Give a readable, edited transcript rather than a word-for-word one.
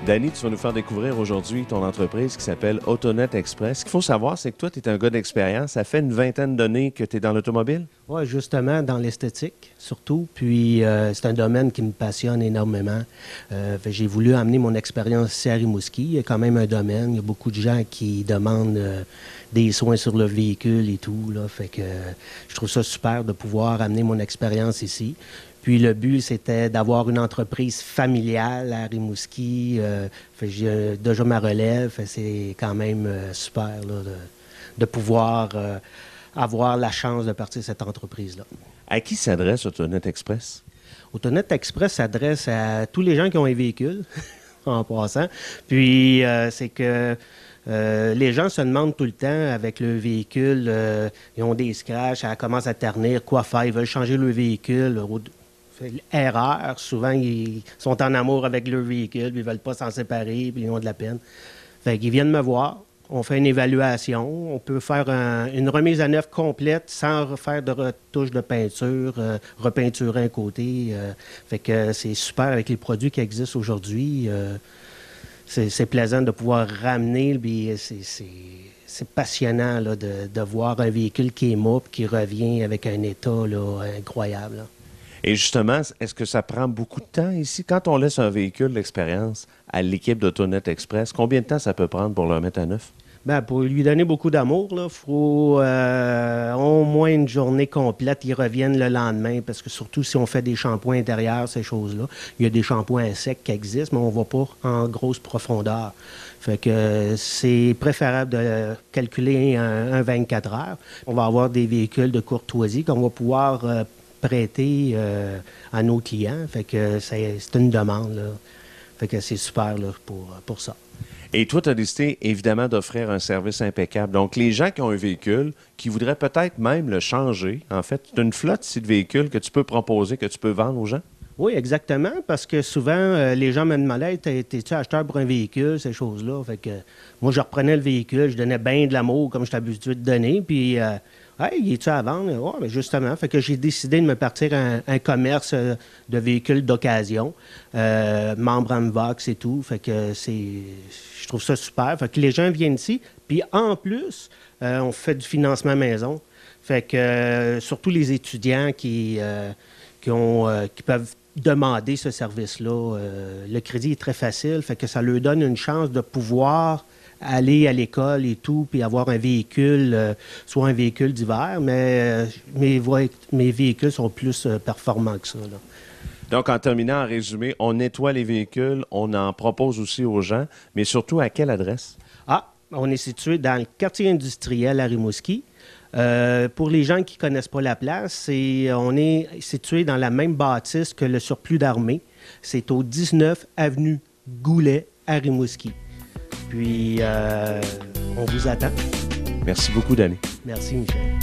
Danny, tu vas nous faire découvrir aujourd'hui ton entreprise qui s'appelle Autonet Express. Ce qu'il faut savoir, c'est que toi, tu es un gars d'expérience. Ça fait une vingtaine d'années que tu es dans l'automobile? Oui, justement, dans l'esthétique, surtout. Puis, c'est un domaine qui me passionne énormément. J'ai voulu amener mon expérience ici à Rimouski. Il y a quand même un domaine. Il y a beaucoup de gens qui demandent des soins sur le véhicule et tout, là. Fait que je trouve ça super de pouvoir amener mon expérience ici. Puis le but, c'était d'avoir une entreprise familiale à Rimouski. J'ai déjà ma relève. C'est quand même super là, de pouvoir avoir la chance de partir de cette entreprise-là. À qui s'adresse Autonet Express? Autonet Express s'adresse à tous les gens qui ont un véhicule, en passant. Puis c'est que les gens se demandent tout le temps avec le véhicule, ils ont des scratchs, ça commence à ternir, quoi faire, ils veulent changer le véhicule. Erreur, souvent ils sont en amour avec leur véhicule, puis ils ne veulent pas s'en séparer, puis ils ont de la peine. Fait qu'ils viennent me voir, on fait une évaluation, on peut faire une remise à neuf complète sans refaire de retouche de peinture, repeinturer un côté. Fait que c'est super avec les produits qui existent aujourd'hui. C'est plaisant de pouvoir ramener, puis c'est passionnant là, de voir un véhicule qui est mou, qui revient avec un état là, incroyable. Là. Et justement, est-ce que ça prend beaucoup de temps ici? Quand on laisse un véhicule d'expérience à l'équipe d'Autonet Express, combien de temps ça peut prendre pour le remettre à neuf? Bien, pour lui donner beaucoup d'amour, il faut au moins une journée complète. Ils reviennent le lendemain, parce que surtout si on fait des shampoings intérieurs, ces choses-là, il y a des shampoings à sec qui existent, mais on ne va pas en grosse profondeur. Fait que c'est préférable de calculer un 24 heures. On va avoir des véhicules de courtoisie qu'on va pouvoir prêter à nos clients. Fait que c'est une demande, là. Fait que c'est super là, pour ça. Et toi, tu as décidé évidemment d'offrir un service impeccable. Donc, les gens qui ont un véhicule, qui voudraient peut-être même le changer, en fait, tu as une flotte ici de véhicules que tu peux proposer, que tu peux vendre aux gens? Oui, exactement, parce que souvent, les gens me demandaient « T'es-tu acheteur pour un véhicule? » Ces choses-là. Fait que moi, je reprenais le véhicule, je donnais bien de l'amour, comme je suis habitué de donner, puis « Hey, es-tu à vendre? » Oui, bien justement. Fait que j'ai décidé de me partir un commerce de véhicules d'occasion, membre Amvox et tout. Fait que je trouve ça super. Fait que les gens viennent ici, puis en plus, on fait du financement maison. Fait que surtout les étudiants qui peuvent demander ce service-là. Le crédit est très facile, fait que ça leur donne une chance de pouvoir aller à l'école et tout, puis avoir un véhicule, soit un véhicule d'hiver, mais mes véhicules sont plus performants que ça. Là. Donc, en terminant, en résumé, on nettoie les véhicules, on en propose aussi aux gens, mais surtout à quelle adresse? On est situé dans le quartier industriel à Rimouski. Pour les gens qui ne connaissent pas la place, on est situé dans la même bâtisse que le surplus d'armée. C'est au 19 avenue Goulet à Rimouski. Puis, on vous attend. Merci beaucoup, Danny. Merci, Michel.